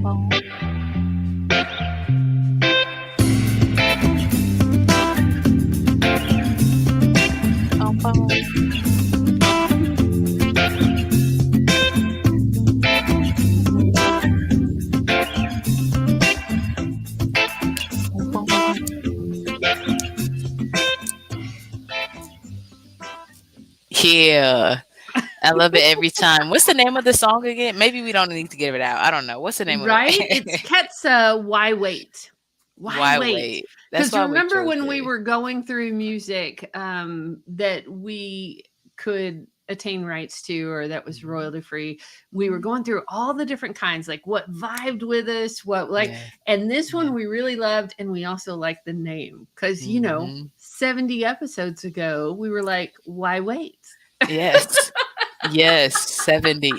Yeah. I love it every time. What's the name of the song again? Maybe we don't need to give it out. I don't know. What's the name of Right? It's it? Ketsa, Why Wait? Why Why wait? wait? That's Because why wait remember when we Georgia. were going through music that we could attain rights to, or that was Mhm. royalty free, we were going through all the different kinds, like what vibed with us, what like, Yeah. and this Yeah. one we really loved, and we also liked the name because, 70 episodes ago, we were like, why wait? Yes. Yes, 70.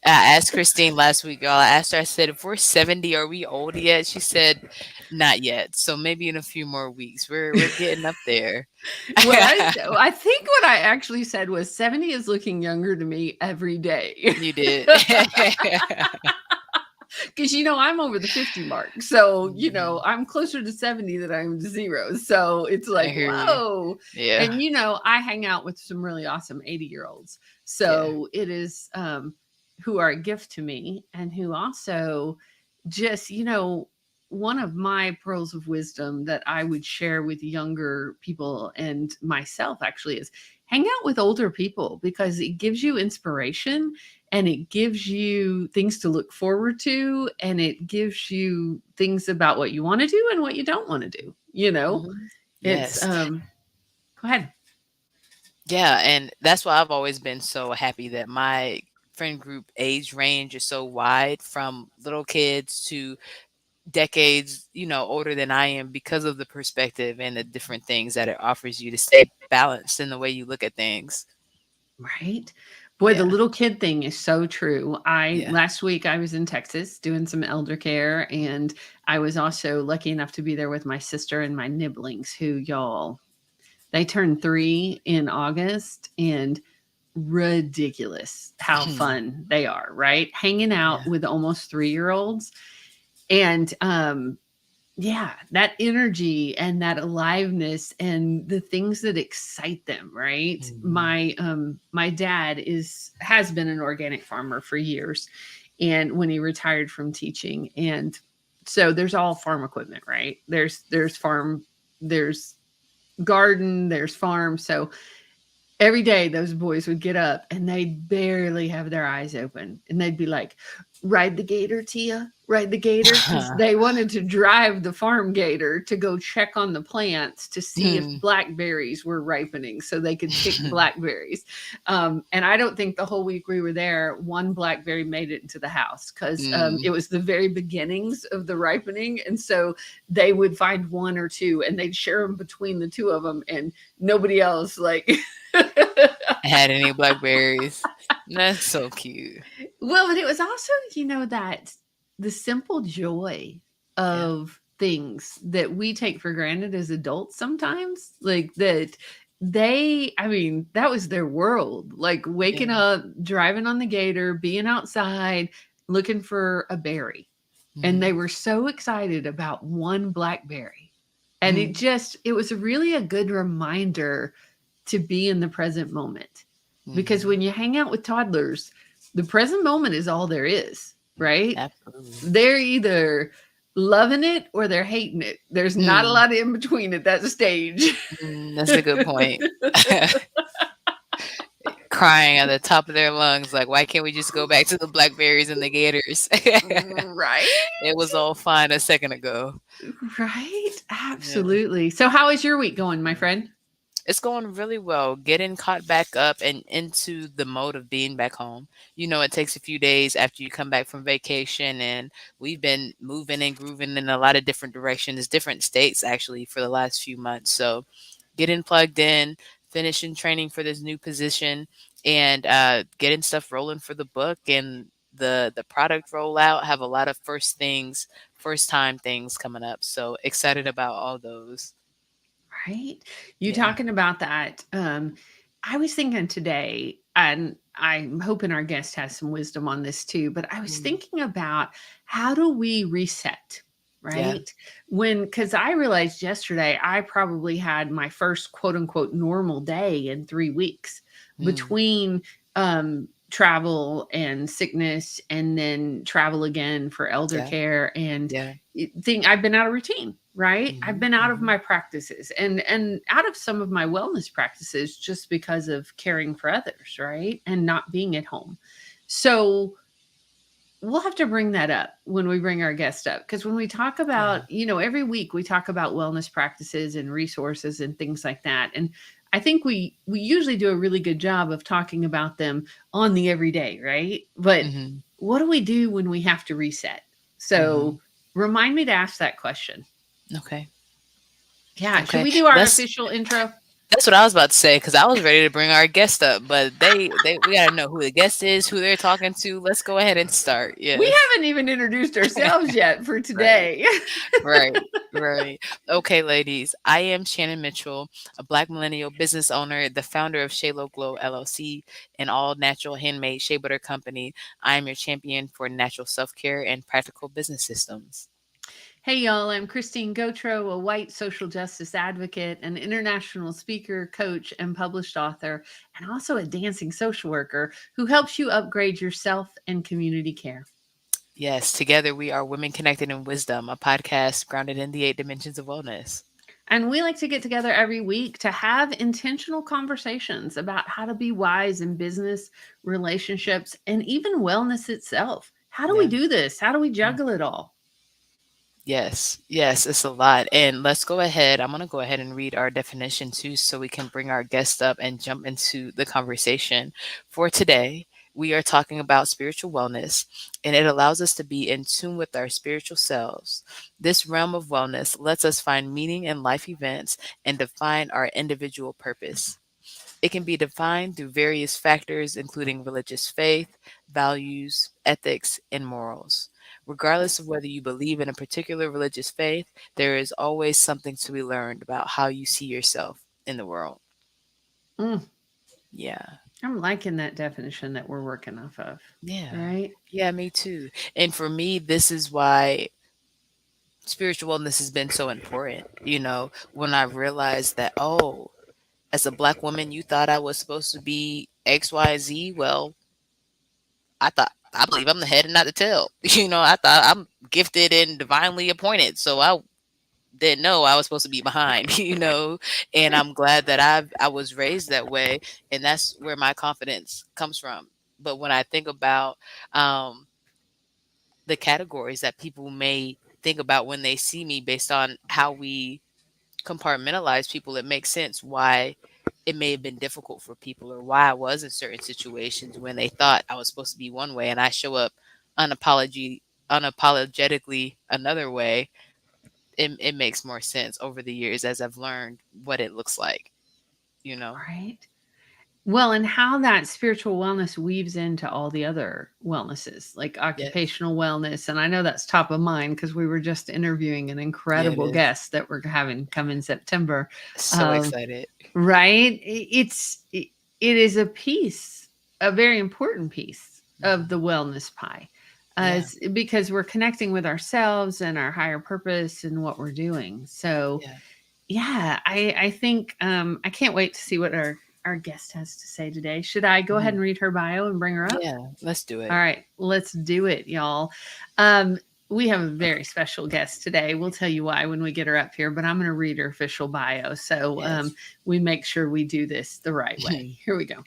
I asked Christine last week, y'all. I asked her, I said, if we're 70, are we old yet? She said, not yet. So maybe in a few more weeks. We're getting up there. What I think what I actually said was 70 is looking younger to me every day. You did. Because I'm over the 50 mark. So, Mhm. I'm closer to 70 than I am to 0. So it's I like, hear you. whoa. Yeah. And I hang out with some really awesome 80-year-olds. Yeah. So it is who are a gift to me, and who also just, one of my pearls of wisdom that I would share with younger people and myself actually is hang out with older people, because it gives you inspiration, and it gives you things to look forward to, and it gives you things about what you want to do and what you don't want to do. Mhm. It's Yes. go ahead. Yeah, and that's why I've always been so happy that my friend group age range is so wide, from little kids to decades, older than I am, because of the perspective and the different things that it offers you to stay balanced in the way you look at things. Right? Boy, the Yeah. little kid thing is so true. I Yeah. Last week I was in Texas doing some elder care, and I was also lucky enough to be there with my sister and my nibblings, who, y'all, they turned 3 in August, and ridiculous how fun they are, right? Hanging out Yeah. with almost 3-year-olds. And yeah, that energy and that aliveness and the things that excite them, right? Mhm. My dad has been an organic farmer for years, and when he retired from teaching, and so there's all farm equipment, right? There's farm, there's garden, there's farm. So every day those boys would get up and they'd barely have their eyes open, and they'd be like, ride the gator, Tia, ride the gator, because they wanted to drive the farm gator to go check on the plants to see if Hmm. blackberries were ripening so they could pick blackberries. And I don't think the whole week we were there, one blackberry made it into the house, because it Mm. was the very beginnings of the ripening. And so they would find one or two, and they'd share them between the two of them, and nobody else, like. Had any blackberries? That's so cute. Well, but it was also, that the simple joy Yeah. of things that we take for granted as adults sometimes, like that I mean, that was their world. Like waking Yeah. up, driving on the gator, being outside, looking for a berry. And they Mhm. were so excited about one blackberry. And Mhm. it was really a good reminder to be in the present moment. Because Mhm. when you hang out with toddlers, the present moment is all there is, right? Absolutely. They're either loving it or they're hating it. There's not a Mm. lot of in between at that stage. That's a good point. Crying at the top of their lungs, like, why can't we just go back to the blackberries and the gators? Right? It was all fine a second ago. Right? Yeah. Absolutely. So, how is your week going, my friend? It's going really well. Getting caught back up and into the mode of being back home. It takes a few days after you come back from vacation, and we've been moving and grooving in a lot of different directions, different states actually, for the last few months. So, getting plugged in, finishing training for this new position, and getting stuff rolling for the book and the product rollout. Have a lot of first time things coming up. So excited about all those. Right? You Yeah. talking about that. I was thinking today, and I'm hoping our guest has some wisdom on this too, but I was Mm. thinking about how do we reset, Yeah. right? Because I realized yesterday I probably had my first quote unquote normal day in 3 weeks Mm. between travel and sickness and then travel again for elder Yeah. care and Yeah. thing. I've been out of routine, right? I've Mhm. been out of Mhm. my practices and out of some of my wellness practices just because of caring for others, right? And not being at home. So we'll have to bring that up when we bring our guest up, because when we talk Yeah. about, every week we talk about wellness practices and resources and things like that. And I think we usually do a really good job of talking about them on the everyday, right? But Mhm. what do we do when we have to reset? So Mhm. remind me to ask that question. Okay. Yeah, should Okay. we do our Let's official intro? That's what I was about to say because I was ready to bring our guest up, but they we gotta know who the guest is, who they're talking to. Let's go ahead and start. We Yes. haven't even introduced ourselves yet for Right. today. Right. Right. Okay, ladies. I am Shannon Mitchell, a Black millennial business owner, the founder of shealoglo LLC, an all natural handmade shea butter company. I am your champion for natural self care and practical business systems. Hey, y'all, I'm Christine Gotro, a white social justice advocate, an international speaker, coach, and published author, and also a dancing social worker who helps you upgrade yourself and community care. Yes, together we are Women Connected in Wisdom, a podcast grounded in the 8 dimensions of wellness. And we like to get together every week to have intentional conversations about how to be wise in business, relationships, and even wellness itself. How do we Yeah. do this? How do we juggle it all? Yes, yes, it's a lot. And let's go ahead. I'm going to go ahead and read our definition too, so we can bring our guest up and jump into the conversation. For today, we are talking about spiritual wellness, and it allows us to be in tune with our spiritual selves. This realm of wellness lets us find meaning in life events and define our individual purpose. It can be defined through various factors, including religious faith, values, ethics, and morals. Regardless of whether you believe in a particular religious faith, there is always something to be learned about how you see yourself in the world. Mm, Yeah. I'm liking that definition that we're working off of, Yeah. right? Yeah, me too. And for me, this is why spiritual wellness has been so important. When I realized that, oh, as a black woman, you thought I was supposed to be XYZ. Well, I believe I'm the head and not the tail. I thought I'm gifted and divinely appointed. So I didn't know I was supposed to be behind, and I'm glad that I was raised that way, and that's where my confidence comes from. But when I think about um the categories that people may think about when they see me based on how we compartmentalize people, it makes sense why it may have been difficult for people or why I was in certain situations when they thought I was supposed to be one way and I show up unapologetically another way. It makes more sense over the years as I've learned what it looks like, you know? Right. Well, and how that spiritual wellness weaves into all the other wellnesses, like Yes. occupational wellness. And I know that's top of mind because we were just interviewing an Yeah, it incredible is. guest that we're having come in September. So Um, excited. right? It is a piece, a very important piece of Mhm. the wellness pie, Yeah. because we're connecting with ourselves and our higher purpose and what we're doing. So, Yeah. yeah, I think I can't wait to see what our guest has to say today. Should I go ahead Mhm. and read her bio and bring her up? Yeah. Let's do All it. right, let's do it, y'all. Um, we have a very special guest today. We'll tell you why when we get her up here, but I'm going to read her official bio so Yes. we make sure we do this the right way. Here we go.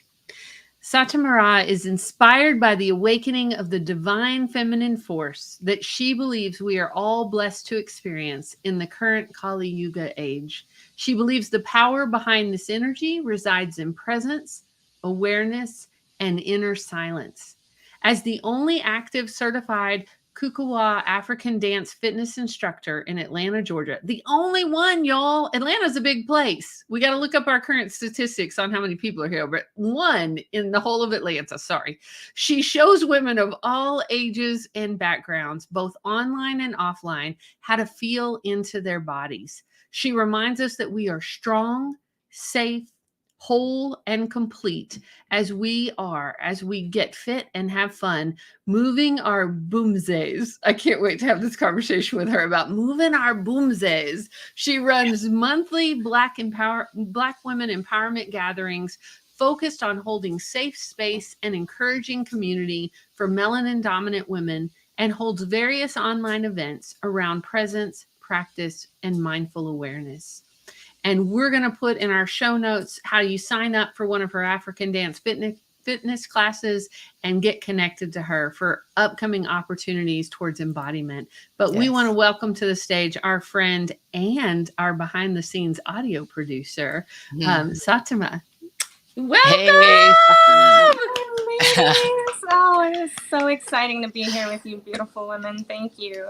Satimara is inspired by the awakening of the divine feminine force that she believes we are all blessed to experience in the current Kali Yuga age. She believes the power behind this energy resides in presence, awareness, and inner silence. As the only active certified Kukuwa African dance fitness instructor in Atlanta, Georgia. The only one, y'all. Atlanta's a big place. We got to look up our current statistics on how many people are here, but one in the whole of Atlanta. Sorry. She shows women of all ages and backgrounds, both online and offline, how to feel into their bodies. She reminds us that we are strong, safe, whole and complete as we get fit and have fun, moving our boomsays. I can't wait to have this conversation with her about moving our boomsays. She runs monthly Black women empowerment gatherings focused on holding safe space and encouraging community for melanin dominant women, and holds various online events around presence, practice, and mindful awareness. And we're going to put in our show notes how you sign up for one of her African dance fitness classes and get connected to her for upcoming opportunities towards embodiment. But we want to Yes. welcome to the stage our friend and our behind the scenes audio producer, Mhm. Satima. Hey, Welcome! Sati. Hi, ladies. Oh, it is so exciting to be here with you, beautiful women. Thank you.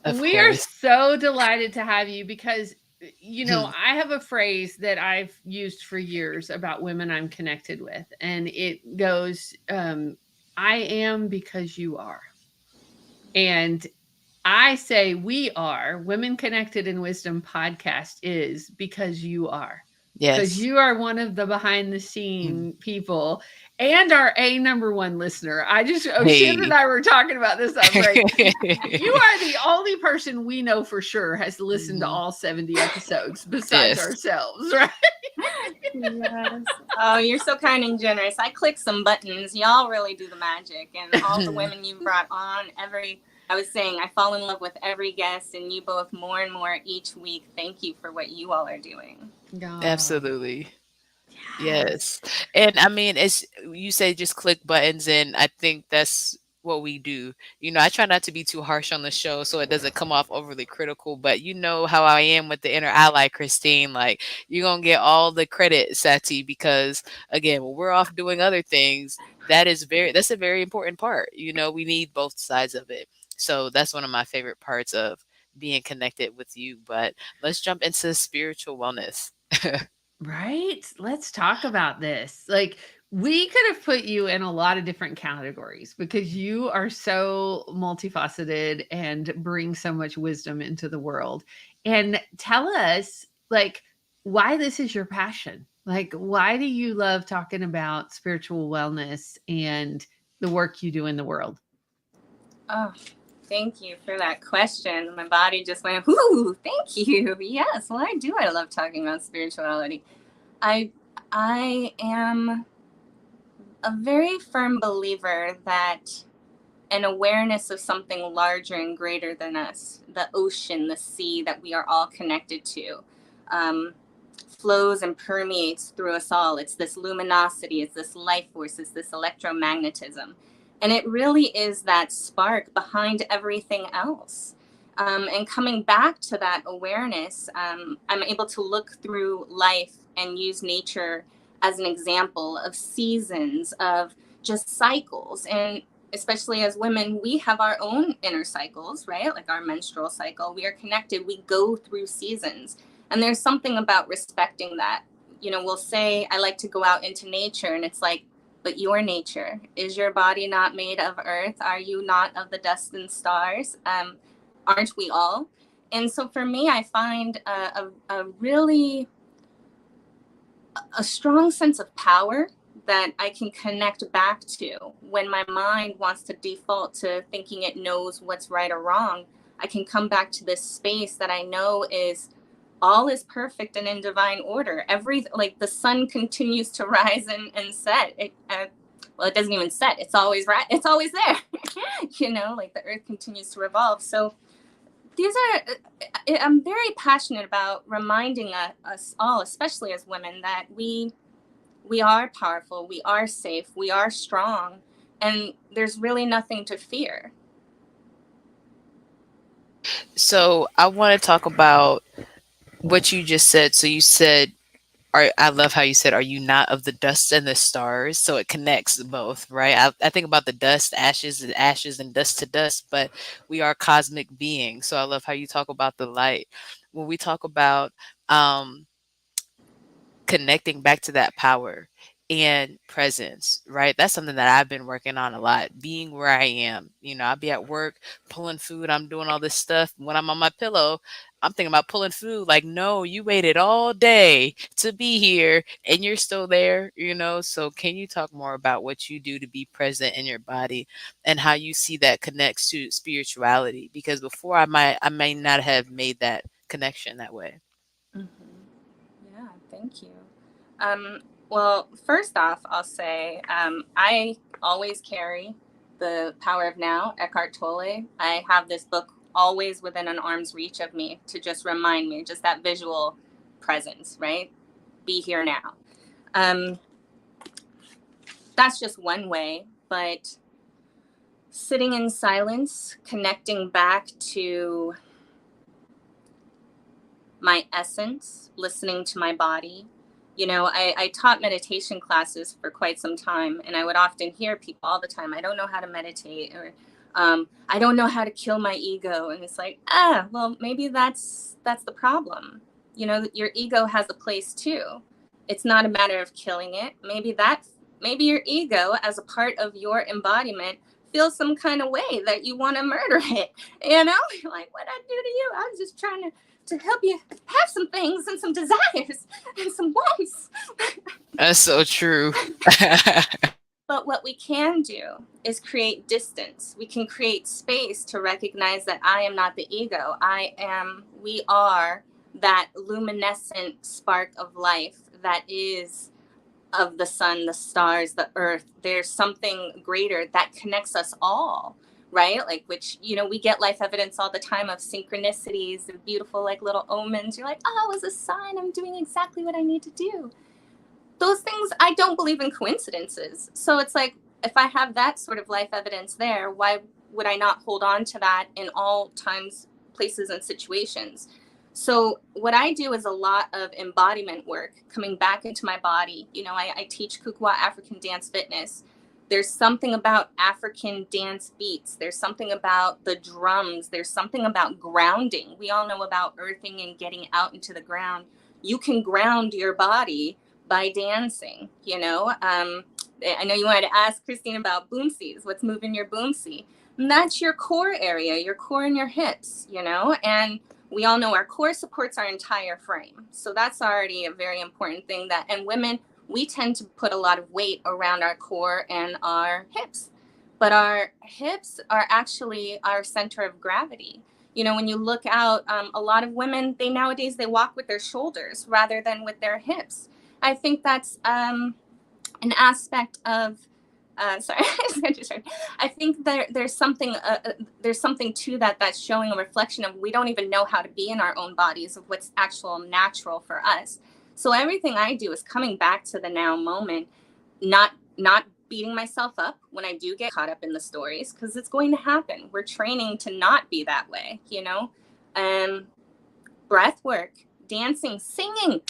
Of We are course. so delighted to have you because, Mhm. I have a phrase that I've used for years about women I'm connected with, and it goes, I am because you are. And I say we are. Women Connected in Wisdom podcast is because you are. Because Yes. you are one of the behind the Mhm. scene people and our A number one listener. Shannon and Hey. I were talking about this. I'm like, you are the only person we know for sure has listened to Mhm. all 70 episodes besides Yes. ourselves, right? Yes. Oh, you're so kind and generous. I click some buttons. Y'all really do the magic. And all the women you brought on, I was saying, I fall in love with every guest, and you both more and more each week. Thank you for what you all are doing. Oh, Absolutely. yes. Yes. And I mean, it's you say just click buttons, and I think that's what we do. I try not to be too harsh on the show so it doesn't come off overly critical, but you know how I am with the inner ally, Christine. Like, you're going to get all the credit, Sati, because again, when we're off doing other things, that's a very important part. We need both sides of it. So that's one of my favorite parts of being connected with you. But let's jump into spiritual wellness. Right? Let's talk about this. Like, we could have put you in a lot of different categories because you are so multifaceted and bring so much wisdom into the world. And tell us, like, why this is your passion. Like, why do you love talking about spiritual wellness and the work you do in the world? Oh, thank you for that question. My body just went, whoo, thank you. Yes, well, I do. I love talking about spirituality. I I am a very firm believer that an awareness of something larger and greater than us, the ocean, the sea that we are all connected to, um, flows and permeates through us all. It's this luminosity, it's this life force, it's this electromagnetism. And it really is that spark behind everything else. And coming back to that awareness, I'm able to look through life and use nature as an example of seasons, of just cycles. And especially as women, we have our own inner cycles, right? Like our menstrual cycle. We are connected, we go through seasons. And there's something about respecting that. We'll say, I like to go out into nature, and it's like, but your nature, is your body not made of earth? Are you not of the dust and stars? Aren't we all? And so for me, I find a really a strong sense of power that I can connect back to when my mind wants to default to thinking it knows what's right or wrong. I can come back to this space that I know is all is perfect and in divine order. Like the sun continues to rise and set. Well, it doesn't even set. It's always right. It's always there. Like the earth continues to revolve. So these are I'm very passionate about reminding us all, especially as women, that we are powerful, we are safe, we are strong, and there's really nothing to fear. So I want to talk about what you just said. So you said, I love how you said, "Are you not of the dust and the stars?" So it connects both, right? I think about the dust, ashes, and dust to dust, but we are cosmic beings. So I love how you talk about the light. When we talk about um, connecting back to that power, and presence, right? That's something that I've been working on a lot, being where I am. I'll be at work pulling food, I'm doing all this stuff. When I'm on my pillow, I'm thinking about pulling food. Like, no, you waited all day to be here and you're still there. So, can you talk more about what you do to be present in your body and how you see that connects to spirituality? Because before I may not have made that connection that way. Yeah, thank you. Well, first off, I'll say I always carry The Power of Now, Eckhart Tolle. I have this book always within an arm's reach of me to just remind me, just that visual presence, right? Be here now. That's just one way, but sitting in silence, connecting back to my essence, listening to my body. I taught meditation classes for quite some time, and I would often hear people all the time, I don't know how to meditate, or I don't know how to kill my ego. And it's like, well, maybe that's the problem. Your ego has a place too. It's not a matter of killing it. Maybe your ego, as a part of your embodiment, feels some kind of way that you want to murder it. You're like, what'd I do to you? I was just trying to help you have some things and some desires and some wants. That's so true. But what we can do is create distance. We can create space to recognize that I am not the ego. We are that luminescent spark of life that is of the sun, the stars, the earth. There's something greater that connects us all, right? Like, which, we get life evidence all the time of synchronicities and beautiful, like, little omens. You're like, oh, it's a sign, I'm doing exactly what I need to do. Those things, I don't believe in coincidences. So it's like, if I have that sort of life evidence there, why would I not hold on to that in all times, places, and situations? So what I do is a lot of embodiment work, coming back into my body. I teach Kukuwa African dance fitness. There's something about African dance beats. There's something about the drums. There's something about grounding. We all know about earthing and getting out into the ground. You can ground your body by dancing. I know you wanted to ask Christine about boomsies. What's moving your boomsie? And that's your core area, your core and your hips, and we all know our core supports our entire frame. So that's already a very important thing and women, we tend to put a lot of weight around our core and our hips, but our hips are actually our center of gravity. When you look out, a lot of women, nowadays they walk with their shoulders rather than with their hips. I think that's an aspect of, sorry, I think there's something to that that's showing a reflection of we don't even know how to be in our own bodies, of what's actual natural for us. So everything I do is coming back to the now moment, not beating myself up when I do get caught up in the stories, because it's going to happen. We're training to not be that way, breath work, dancing, singing.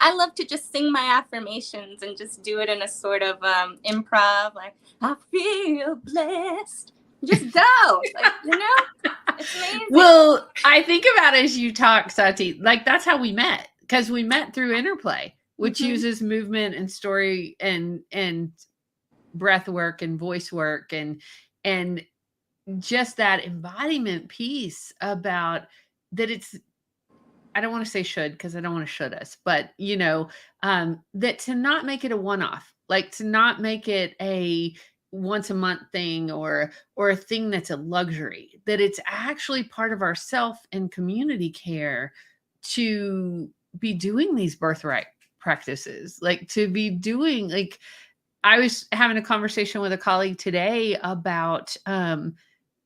I love to just sing my affirmations and just do it in a sort of improv, like, I feel blessed. Just go, it's amazing. Well, I think about as you talk, Sati, like that's how we met, because we met through InterPlay, which uses movement and story and breath work and voice work and just that embodiment piece about that. It's, I don't want to say should, because I don't want to should us, but that to not make it a one-off, like to not make it a once a month thing or a thing that's a luxury, that it's actually part of our self and community care to be doing these birthright practices, like to be doing, like I was having a conversation with a colleague today about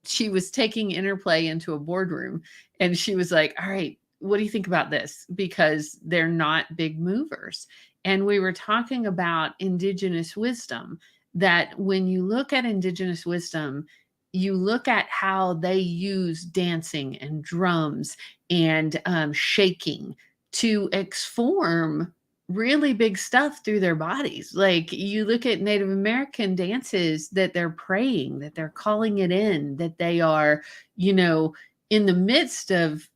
she was taking InterPlay into a boardroom, and she was like, all right, what do you think about this? Because they're not big movers. And we were talking about indigenous wisdom, that when you look at indigenous wisdom, you look at how they use dancing and drums and shaking to exform really big stuff through their bodies. Like you look at Native American dances, that they're praying, that they're calling it in, that they are, in the midst of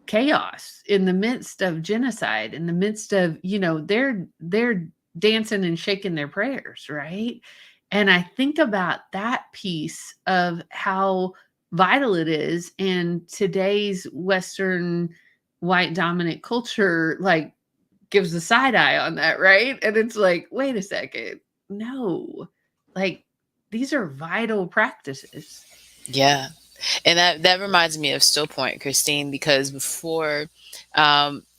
chaos, in the midst of genocide, in the midst of, they're dancing and shaking their prayers, right? And I think about that piece of how vital it is. And today's Western white dominant culture, like, gives a side eye on that, right? And it's like, wait a second. No, like, these are vital practices. Yeah. And that reminds me of Still Point, Christine, because before,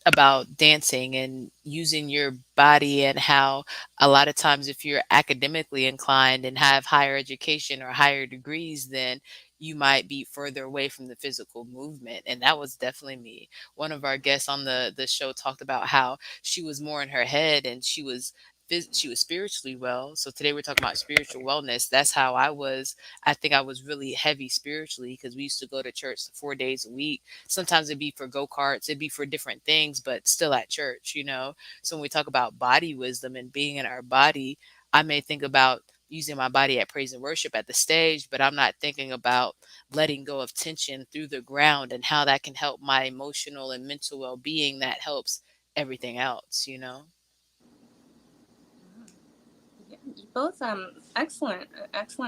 about dancing and using your body, and how a lot of times if you're academically inclined and have higher education or higher degrees, then you might be further away from the physical movement. And that was definitely me. One of our guests on the show talked about how she was more in her head, and she was spiritually well. So today we're talking about spiritual wellness. That's how I was. I think I was really heavy spiritually, because we used to go to church 4 days a week. Sometimes it'd be for go-karts, it'd be for different things, but still at church, you know? So when we talk about body wisdom and being in our body, I may think about using my body at praise and worship at the stage, but I'm not thinking about letting go of tension through the ground and how that can help my emotional and mental well-being that helps everything else, you know? Yeah, both excellent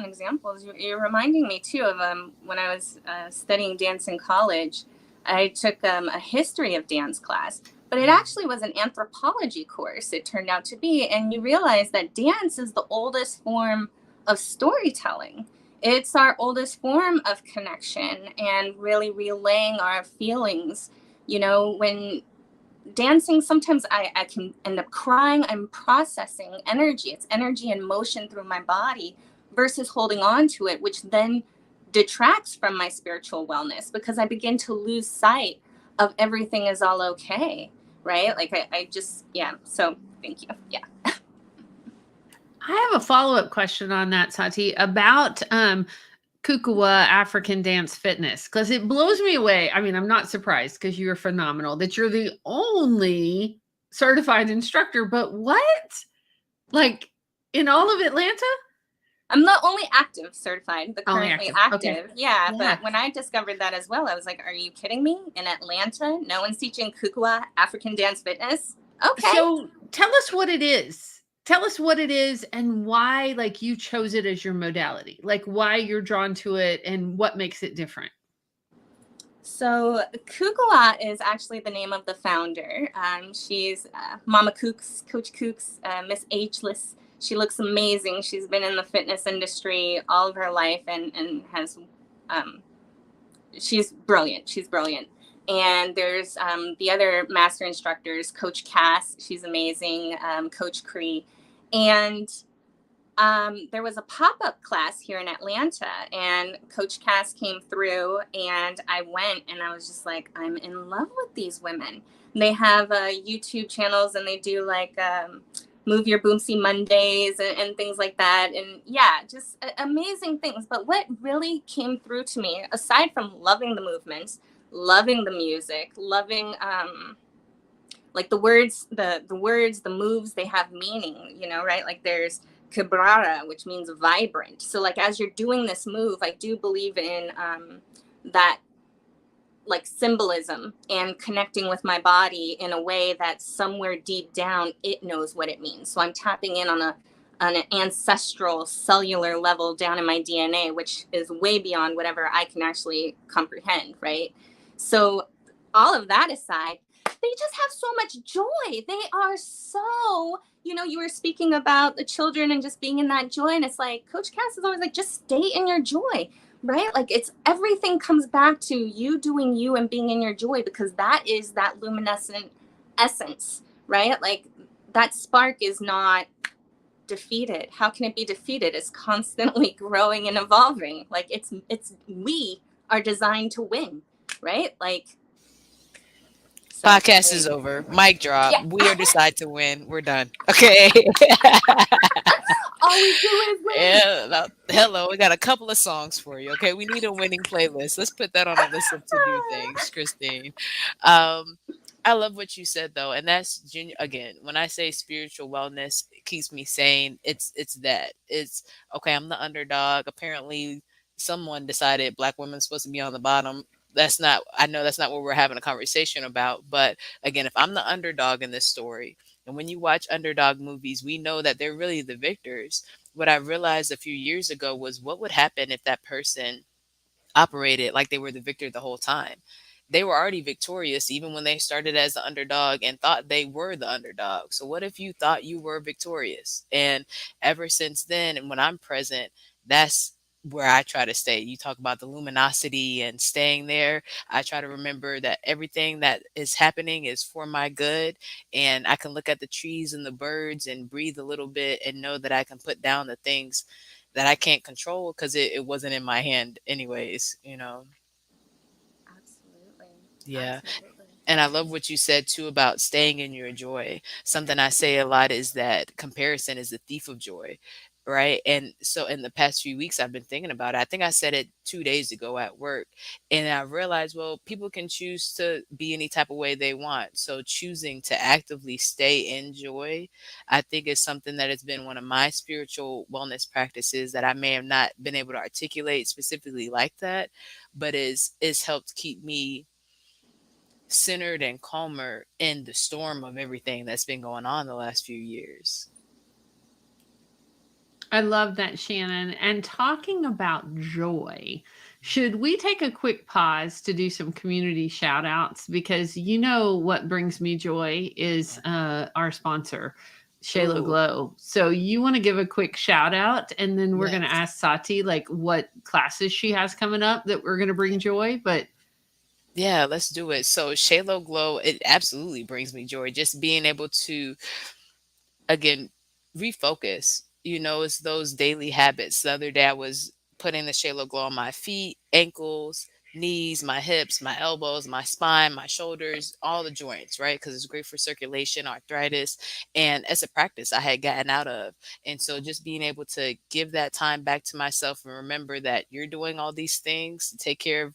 examples. You're reminding me too of when I was studying dance in college. I took a history of dance class, but it actually was an anthropology course, it turned out to be. And you realize that dance is the oldest form of storytelling. It's our oldest form of connection and really relaying our feelings. You know, when dancing, sometimes I can end up crying. I'm processing energy. It's energy and motion through my body versus holding on to it, which then detracts from my spiritual wellness because I begin to lose sight of everything is all okay. Right. Like I just, yeah. So thank you. Yeah. I have a follow-up question on that, Sati, about Kukuwa African dance fitness, because it blows me away. I mean, I'm not surprised because you're phenomenal that you're the only certified instructor, but what? Like, in all of Atlanta? I'm not only active certified, but Only currently active. Okay. active. Yeah, Yeah. but when I discovered that as well, I was like, are you kidding me? In Atlanta, no one's teaching Kukuwa African dance fitness? Okay. So tell us what it is. Tell us what it is and why, like, you chose it as your modality, like why you're drawn to it and what makes it different. So Kukuwa is actually the name of the founder. She's Mama Kooks, Coach Kooks, Miss Ageless. She looks amazing. She's been in the fitness industry all of her life and has, she's brilliant. She's brilliant. And there's the other master instructors, Coach Cass. She's amazing. Coach Cree. And there was a pop-up class here in Atlanta, and Coach Cass came through, and I went, and I was just like, I'm in love with these women. They have YouTube channels, and they do like Move Your Boomsy Mondays and things like that. And yeah, just amazing things. But what really came through to me, aside from loving the movement, loving the music, loving like the words, the moves, they have meaning, you know, right? Like there's Kibrara, which means vibrant. So like as you're doing this move, I do believe in that like symbolism and connecting with my body in a way that somewhere deep down it knows what it means. So I'm tapping in on an ancestral cellular level down in my DNA, which is way beyond whatever I can actually comprehend, right? So all of that aside, they just have so much joy. They are so, you know, you were speaking about the children and just being in that joy. And it's like, Coach Cass is always like, just stay in your joy, right? Like it's everything comes back to you doing you and being in your joy, because that is that luminescent essence, right? Like that spark is not defeated. How can it be defeated? It's constantly growing and evolving. Like we are designed to win, right? Like, so Podcast is over. Mic drop. yeah. We are decide to win. We're done. Okay. All we do is win. Yeah. Hello. We got a couple of songs for you. Okay. We need a winning playlist. Let's put that on a list of to do things, Christine. Um, I love what you said though, and that's again when I say spiritual wellness, it keeps me sane. It's that it's okay. I'm the underdog. Apparently, someone decided black women's supposed to be on the bottom. That's not. I know that's not what we're having a conversation about. But again, if I'm the underdog in this story, And when you watch underdog movies, we know that they're really the victors. What I realized a few years ago was what would happen if that person operated like they were the victor the whole time. They were already victorious even when they started as the underdog and thought they were the underdog. So what if you thought you were victorious? And ever since then, and when I'm present, that's where I try to stay. You talk about the luminosity and staying there. I try to remember that everything that is happening is for my good. And I can look at the trees and the birds and breathe a little bit and know that I can put down the things that I can't control because it wasn't in my hand anyways, you know? Absolutely. Yeah. Absolutely. And I love what you said too about staying in your joy. Something I say a lot is that comparison is the thief of joy, right? And so in the past few weeks, I've been thinking about it. I think I said it 2 days ago at work. And I realized, well, people can choose to be any type of way they want. So choosing to actively stay in joy, I think is something that has been one of my spiritual wellness practices that I may have not been able to articulate specifically like that, but is helped keep me centered and calmer in the storm of everything that's been going on the last few years. I love that, Shannon. And talking about joy, should we take a quick pause to do some community shout outs? Because you know what brings me joy is our sponsor, Ooh, shealoglo. So you want to give a quick shout out, and then we're going to yes. ask Sati like what classes she has coming up that we're going to bring joy. But Yeah, let's do it. So Shalo Glow, it absolutely brings me joy. Just being able to again refocus, it's those daily habits. The other day I was putting the shalo glow on my feet, ankles, knees, my hips, my elbows, my spine, my shoulders, all the joints, right? Because it's great for circulation, arthritis, and it's a practice I had gotten out of. And so just being able to give that time back to myself and remember that you're doing all these things to take care of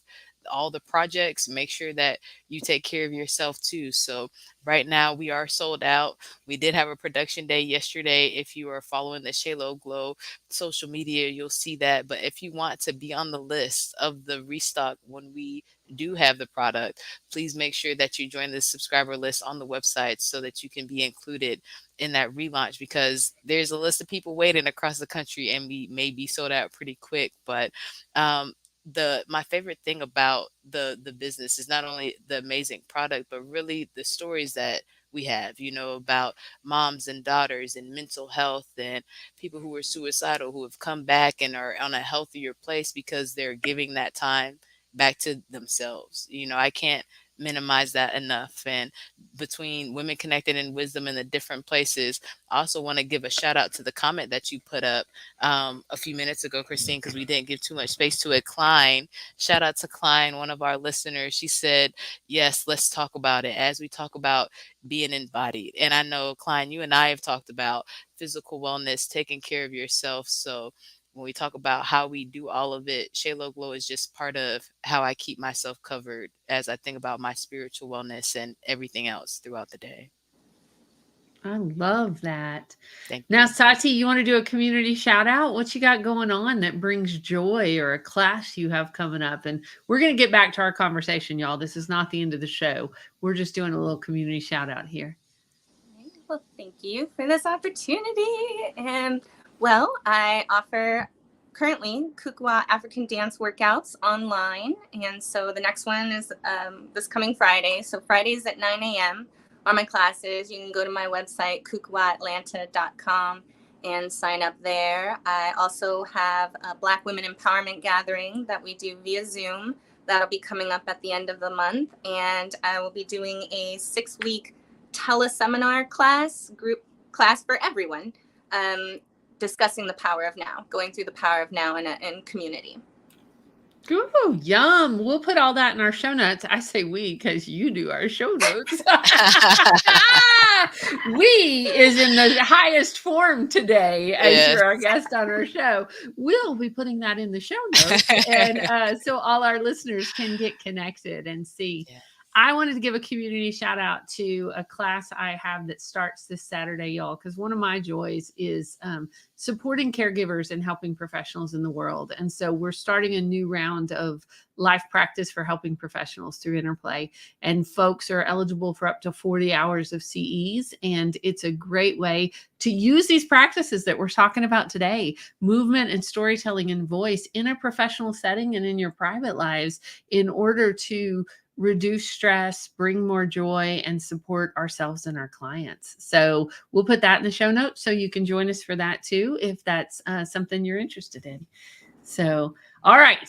all the projects, make sure that you take care of yourself too. So right now we are sold out. We did have a production day yesterday. If you are following the Shalo Glow social media, you'll see that. But if you want to be on the list of the restock when we do have the product, please make sure that you join the subscriber list on the website so that you can be included in that relaunch, because there's a list of people waiting across the country and we may be sold out pretty quick. But the my favorite thing about the business is not only the amazing product, but really the stories that we have, about moms and daughters and mental health and people who are suicidal who have come back and are on a healthier place because they're giving that time back to themselves. I can't minimize that enough. And between Women Connected and Wisdom in the different places, I also want to give a shout out to the comment that you put up a few minutes ago, Christine, because we didn't give too much space to it. Klein, shout out to Klein, one of our listeners. She said, yes, let's talk about it as we talk about being embodied. And I know, Klein, you and I have talked about physical wellness, taking care of yourself. So when we talk about how we do all of it, Shalo Glow is just part of how I keep myself covered as I think about my spiritual wellness and everything else throughout the day. I love that. Thank Now, you. Sati, you want to do a community shout out? What you got going on that brings joy, or a class you have coming up? And we're going to get back to our conversation, y'all. This is not the end of the show. We're just doing a little community shout out here. Well, thank you for this opportunity. And well, I offer currently Kukuwa African dance workouts online. And so the next one is this coming Friday. So Fridays at 9 a.m. are my classes. You can go to my website, kukuwaatlanta.com, and sign up there. I also have a Black Women Empowerment Gathering that we do via Zoom. That'll be coming up at the end of the month. And I will be doing a 6-week teleseminar group class for everyone, discussing the power of now, going through the power of now in community. Ooh, yum. We'll put all that in our show notes. I say we because you do our show notes. We is in the highest form today as Yes. you're our guest on our show. We'll be putting that in the show notes. And so all our listeners can get connected and see. Yeah. I wanted to give a community shout out to a class I have that starts this Saturday, y'all, because one of my joys is supporting caregivers and helping professionals in the world. And so we're starting a new round of life practice for helping professionals through InterPlay. And folks are eligible for up to 40 hours of CEs. And it's a great way to use these practices that we're talking about today, movement and storytelling and voice, in a professional setting and in your private lives, in order to reduce stress, bring more joy, and support ourselves and our clients. So we'll put that in the show notes so you can join us for that too, if that's something you're interested in. So, all right,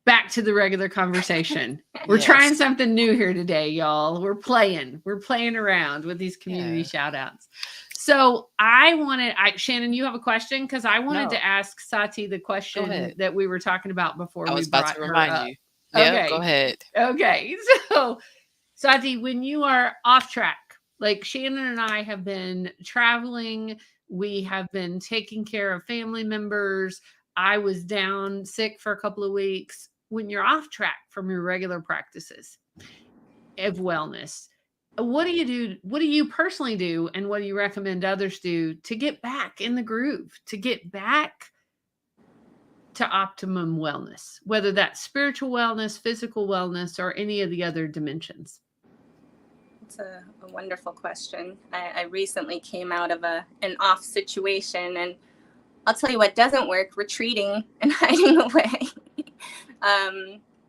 back to the regular conversation. We're trying something new here today, y'all. We're playing around with these community shout outs. So Shannon, you have a question? Because I wanted to ask Sati the question that we were talking about before we brought her up. Yeah, go ahead. Okay. So, Sati, when you are off track, like Shannon and I have been traveling, we have been taking care of family members. I was down sick for a couple of weeks. When you're off track from your regular practices of wellness, what do you do? What do you personally do? And what do you recommend others do to get back in the groove, to get back to optimum wellness, whether that's spiritual wellness, physical wellness, or any of the other dimensions? It's a wonderful question. I recently came out of an off situation, and I'll tell you what doesn't work: retreating and hiding away.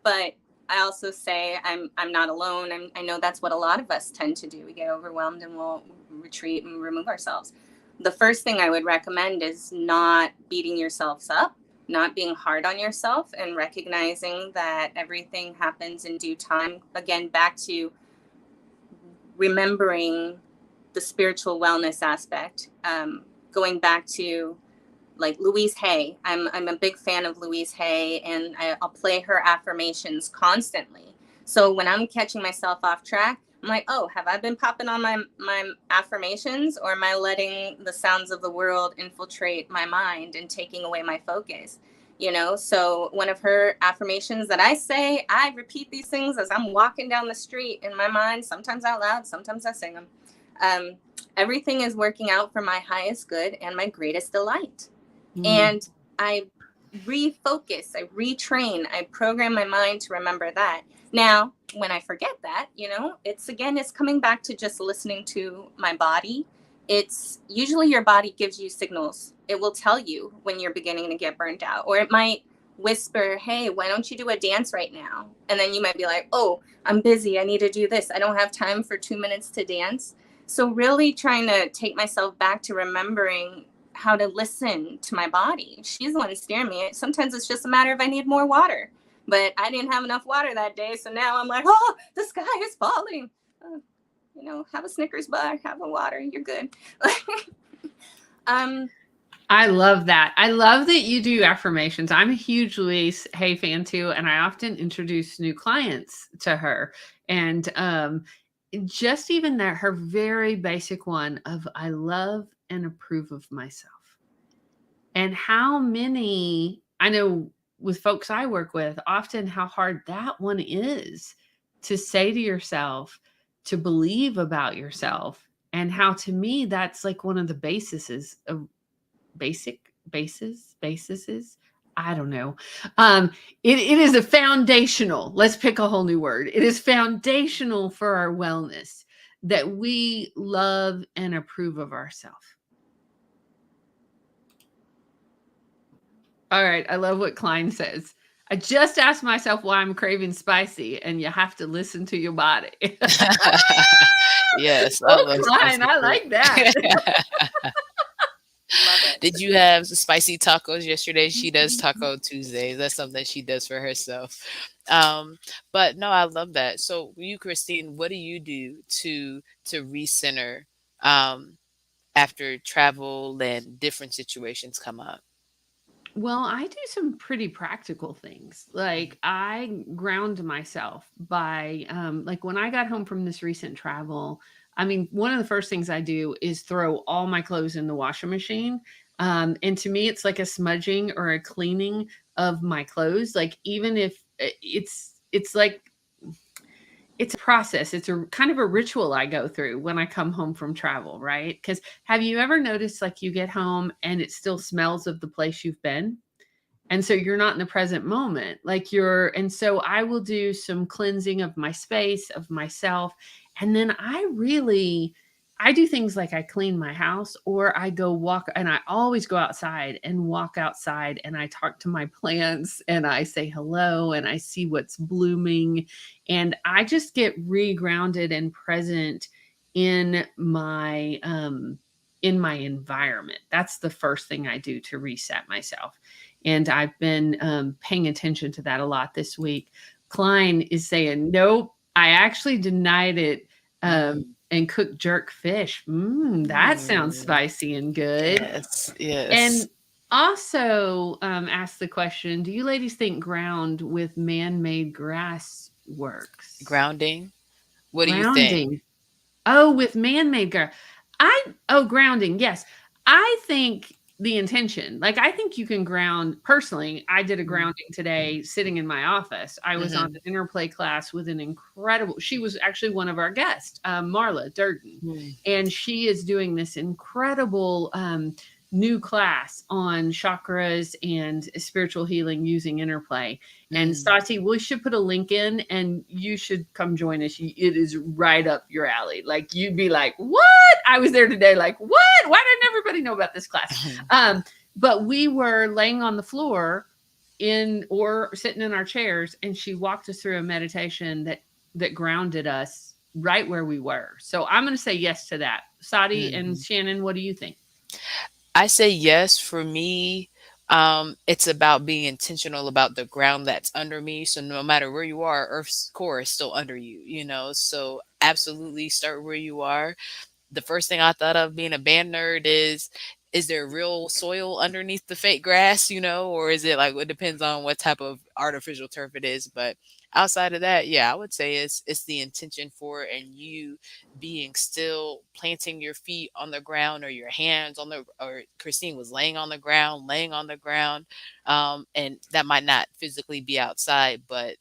But I also say I'm not alone. I know that's what a lot of us tend to do. We get overwhelmed and we'll retreat and remove ourselves. The first thing I would recommend is not beating yourselves up, not being hard on yourself, and recognizing that everything happens in due time. Again, back to remembering the spiritual wellness aspect, going back to like Louise Hay. I'm a big fan of Louise Hay, and I'll play her affirmations constantly. So when I'm catching myself off track, I'm like, oh, have I been popping on my affirmations, or am I letting the sounds of the world infiltrate my mind and taking away my focus? You know, so one of her affirmations that I say, I repeat these things as I'm walking down the street in my mind, sometimes out loud, sometimes I sing them. Everything is working out for my highest good and my greatest delight. And I refocus, I retrain, I program my mind to remember that. Now, when I forget that, you know, it's coming back to just listening to my body. It's usually your body gives you signals. It will tell you when you're beginning to get burnt out, or it might whisper, hey, why don't you do a dance right now? And then you might be like, oh, I'm busy. I need to do this. I don't have time for 2 minutes to dance. So really trying to take myself back to remembering how to listen to my body. She's the one steering me. Sometimes it's just a matter of I need more water, but I didn't have enough water that day. So now I'm like, oh, the sky is falling. You know, have a Snickers bar, have a water, you're good. I love that. I love that you do affirmations. I'm a huge Louise Hay fan too, and I often introduce new clients to her. And just even that, her very basic one of I love and approve of myself. And how many, I know with folks I work with, often how hard that one is to say to yourself, to believe about yourself. And how, to me, that's like one of the bases of bases. I don't know. It is a foundational, let's pick a whole new word. It is foundational for our wellness that we love and approve of ourselves. All right. I love what Klein says. I just asked myself why I'm craving spicy, and you have to listen to your body. Yes. Klein, I like that. Did you have spicy tacos yesterday? She does Taco Tuesdays. That's something she does for herself. But no, I love that. So you, Christine, what do you do to recenter after travel and different situations come up? Well, I do some pretty practical things. Like I ground myself by, like when I got home from this recent travel, I mean, one of the first things I do is throw all my clothes in the washing machine. And to me, it's like a smudging or a cleaning of my clothes. Like even if it's like, it's a process. It's a kind of a ritual I go through when I come home from travel, right? Because have you ever noticed like you get home and it still smells of the place you've been? And so you're not in the present moment. Like you're, and so I will do some cleansing of my space, of myself. And then I do things like I clean my house or I go walk, and I always go outside and walk outside and I talk to my plants and I say hello and I see what's blooming. And I just get re-grounded and present in my environment. That's the first thing I do to reset myself. And I've been paying attention to that a lot this week. Klein is saying, nope, I actually denied it Mm. and cooked jerk fish. That sounds Mm. spicy and good. Yes, yes. And also ask the question, do you ladies think ground with man-made grass works? Grounding. What do you think? Grounding. Oh, with man-made grounding. Yes. I think the intention, like I think you can ground personally. I did a Mm. grounding today sitting in my office. I was on Mhm. an InterPlay class with an incredible, she was actually one of our guests, Marla Durden. Mm. And she is doing this incredible new class on chakras and spiritual healing using InterPlay. And Mm. Sati, we should put a link in and you should come join us. It is right up your alley. Like you'd be like, what? I was there today. Like, what? Why didn't everybody know about this class? But we were laying on the floor in or sitting in our chairs and she walked us through a meditation that grounded us right where we were. So I'm going to say yes to that. Sati and Mhm. Shannon, what do you think? I say yes. For me, it's about being intentional about the ground that's under me. So no matter where you are, Earth's core is still under you, you know? So absolutely start where you are. The first thing I thought of being a band nerd is there real soil underneath the fake grass, you know, or is it like it depends on what type of artificial turf it is. But outside of that, yeah, I would say it's the intention for it and you being still planting your feet on the ground or your hands on the or Christine was laying on the ground. And that might not physically be outside, but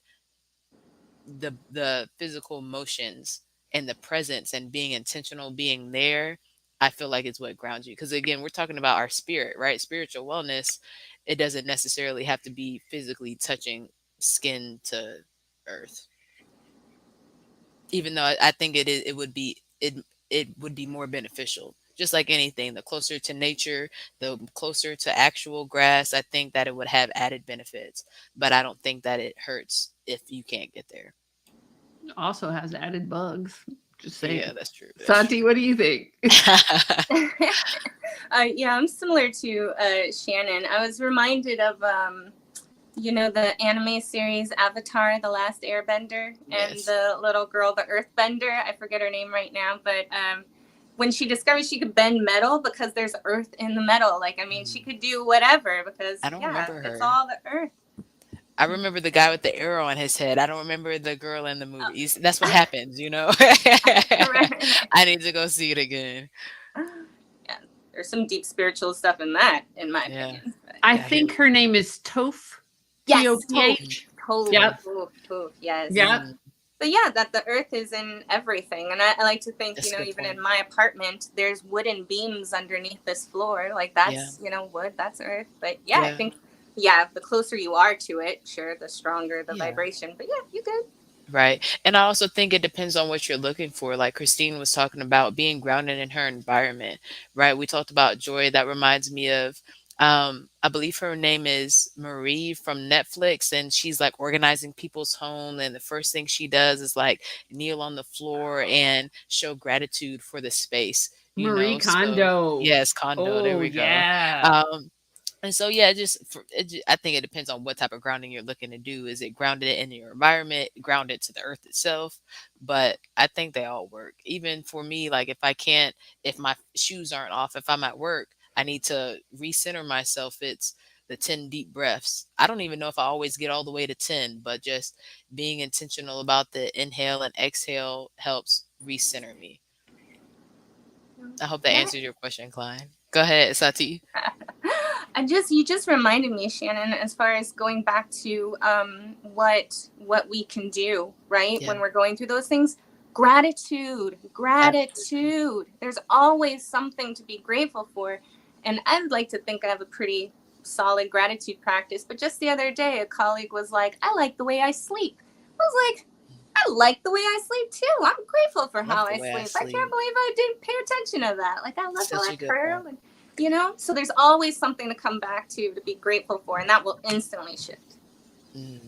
the physical motions and the presence and being intentional being there, I feel like it's what grounds you because again we're talking about our spirit, right? Spiritual wellness, it doesn't necessarily have to be physically touching skin to earth, even though I think it would be more beneficial. Just like anything, the closer to nature, the closer to actual grass, I think that it would have added benefits, but I don't think that it hurts if you can't get there. Also has added bugs. Just Yeah, saying. that's true. That's Santi, true. what do you think? Yeah, I'm similar to Shannon. I was reminded of, the anime series Avatar, The Last Airbender, and Yes. the little girl, the Earthbender. I forget her name right now, but when she discovered she could bend metal because there's earth in the metal. Like, I mean, she Mm. could do whatever because, I don't yeah, remember it's her. all the earth. I remember the guy with the arrow on his head. I don't remember the girl in the Oh. movies. That's what happens, you know? Right. I need to go see it again. Yeah, there's some deep spiritual stuff in that, in my Yeah. opinion. But I Yeah, I hear think her name is Toph. yes, Toph, you. Toph. Toph, Yep. Tough. Toph, Toph, yes. Yep. Mm, But yeah, that the earth is in everything. And I like to think, that's a good even point. in my apartment, there's wooden beams underneath this floor. Like Yeah. that's, wood, that's earth. But yeah, I Yeah. think, yeah, the closer you are to it, sure, the stronger the Yeah. vibration. But yeah, you good. Right. And I also think it depends on what you're looking for. Like Christine was talking about being grounded in her environment, right? We talked about joy. That reminds me of, I believe her name is Marie from Netflix, and she's like organizing people's home. And the first thing she does is like kneel on the floor and show gratitude for the space, you Marie know? So, Kondo. yes, Kondo. There Oh, we go. yeah. Um, and so, yeah, I think it depends on what type of grounding you're looking to do. Is it grounded in your environment, grounded to the earth itself? But I think they all work. Even for me, like if my shoes aren't off, if I'm at work, I need to recenter myself. It's the 10 deep breaths. I don't even know if I always get all the way to 10, but just being intentional about the inhale and exhale helps recenter me. I hope that Yeah. answers your question, Klein. Go ahead, Sati. You just reminded me, Shannon, as far as going back to what we can do, right? Yeah. When we're going through those things. Gratitude. There's always something to be grateful for. And I'd like to think I have a pretty solid gratitude practice. But just the other day, a colleague was like, I like the way I sleep. I was like, I like the way I sleep too. I'm grateful for Love how the I way I sleep. I can't sleep. believe I didn't pay attention to that. Like, I love how Such I a good curl. point. And, so there's always something to come back to be grateful for. And that will instantly shift, Mm.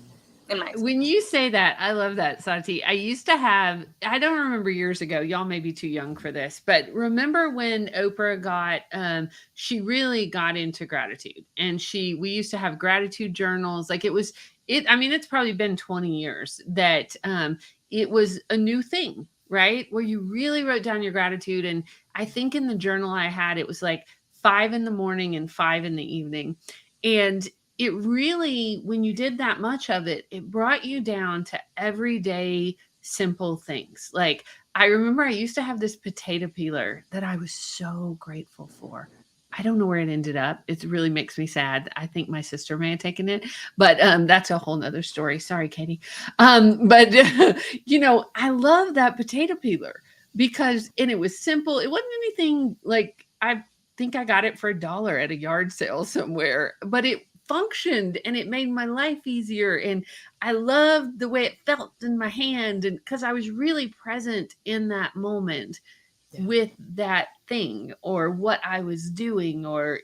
in my experience. When you say that, I love that, Sati. I used to have, I don't remember years ago, y'all may be too young for this, but remember when Oprah got, she really got into gratitude, and we used to have gratitude journals. Like I mean, it's probably been 20 years that it was a new thing, right? Where you really wrote down your gratitude. And I think in the journal I had, it was like 5 in the morning and 5 in the evening. And it really, when you did that much of it, it brought you down to everyday simple things. Like, I remember I used to have this potato peeler that I was so grateful for. I don't know where it ended up. It really makes me sad. I think my sister may have taken it, but that's a whole nother story. Sorry, Katie. But I love that potato peeler because, and it was simple. It wasn't anything like, I think I got it for $1 at a yard sale somewhere, but it functioned and it made my life easier. And I loved the way it felt in my hand, and because I was really present in that moment Yeah. with that thing or what I was doing, or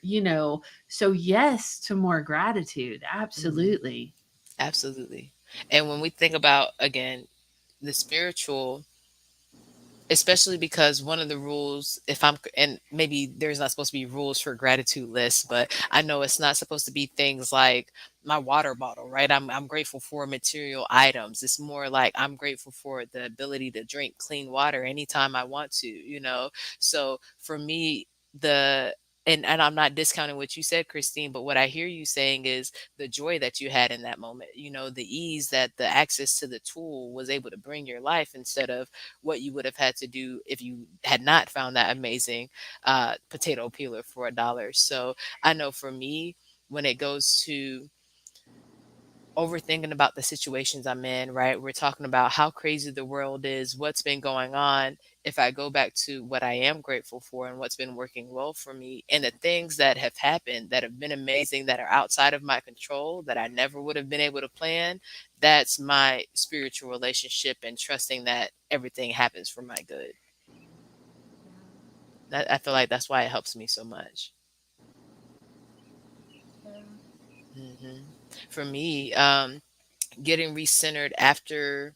so yes to more gratitude. Mm. Absolutely. Absolutely. And when we think about, again, the spiritual, especially because one of the rules, if I'm, and maybe there's not supposed to be rules for gratitude lists, but I know it's not supposed to be things like my water bottle, right? I'm grateful for material items. It's more like I'm grateful for the ability to drink clean water anytime I want to. So for me, the and I'm not discounting what you said, Christine, but what I hear you saying is the joy that you had in that moment, the ease that the access to the tool was able to bring your life, instead of what you would have had to do if you had not found that amazing potato peeler for $1. So I know for me, when it goes to overthinking about the situations I'm in, right? We're talking about how crazy the world is, what's been going on. If I go back to what I am grateful for and what's been working well for me, and the things that have happened that have been amazing, that are outside of my control, that I never would have been able to plan, that's my spiritual relationship and trusting that everything happens for my good. I feel like that's why it helps me so much. hmm For me, getting recentered after,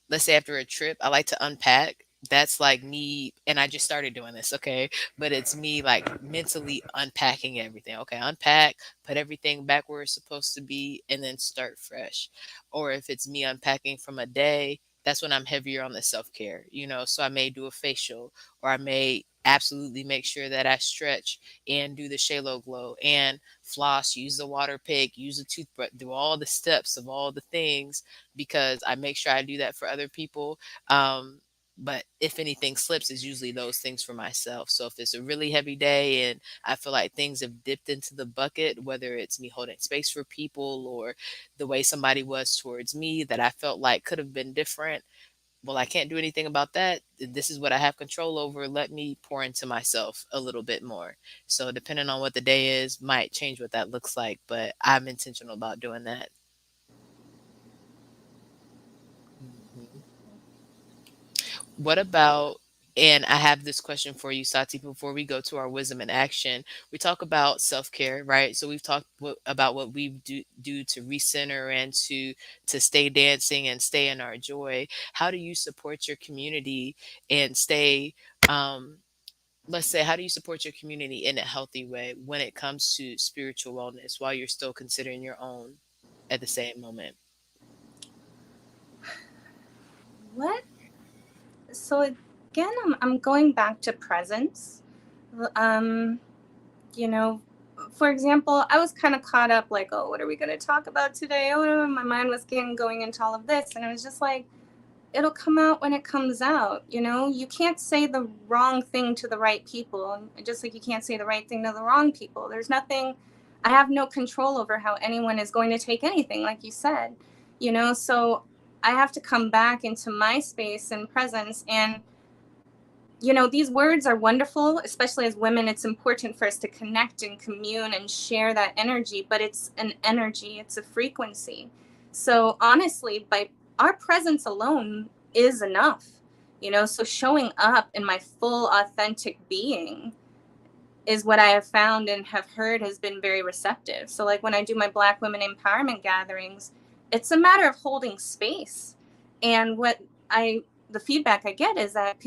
let's say after a trip, I like to unpack. That's like me, and I just started doing this, okay? But it's me like mentally unpacking everything. Okay, unpack, put everything back where it's supposed to be, and then start fresh. Or if it's me unpacking from a day, that's when I'm heavier on the self care. So I may do a facial, or I may absolutely make sure that I stretch and do the shealoglo and floss, use the water pick, use a toothbrush, do all the steps of all the things, because I make sure I do that for other people. But if anything slips, it's usually those things for myself. So if it's a really heavy day and I feel like things have dipped into the bucket, whether it's me holding space for people or the way somebody was towards me that I felt like could have been different, well, I can't do anything about that. This is what I have control over. Let me pour into myself a little bit more. So depending on what the day is, might change what that looks like, but I'm intentional about doing that. Mhm. What about, and I have this question for you, Sati, before we go to our wisdom and action. We talk about self care, right? So we've talked about what we do to recenter and to stay dancing and stay in our joy. How do you support your community and stay? Um, let's say, how do you support your community in a healthy way when it comes to spiritual wellness while you're still considering your own at the same moment? What? So again, I'm going back to presence. Um, you know, for example, I was kind of caught up like, oh, what are we going to talk about today? Oh, my mind was getting going into all of this. And I was just like, it'll come out when it comes out. You can't say the wrong thing to the right people, just like you can't say the right thing to the wrong people. There's nothing, I have no control over how anyone is going to take anything, like you said. So I have to come back into my space and presence. And these words are wonderful, especially as women. It's important for us to connect and commune and share that energy, but it's an energy, it's a frequency. So honestly, by our presence alone is enough. So showing up in my full authentic being is what I have found and have heard has been very receptive. So like when I do my Black women empowerment gatherings, it's a matter of holding space. And the feedback I get is that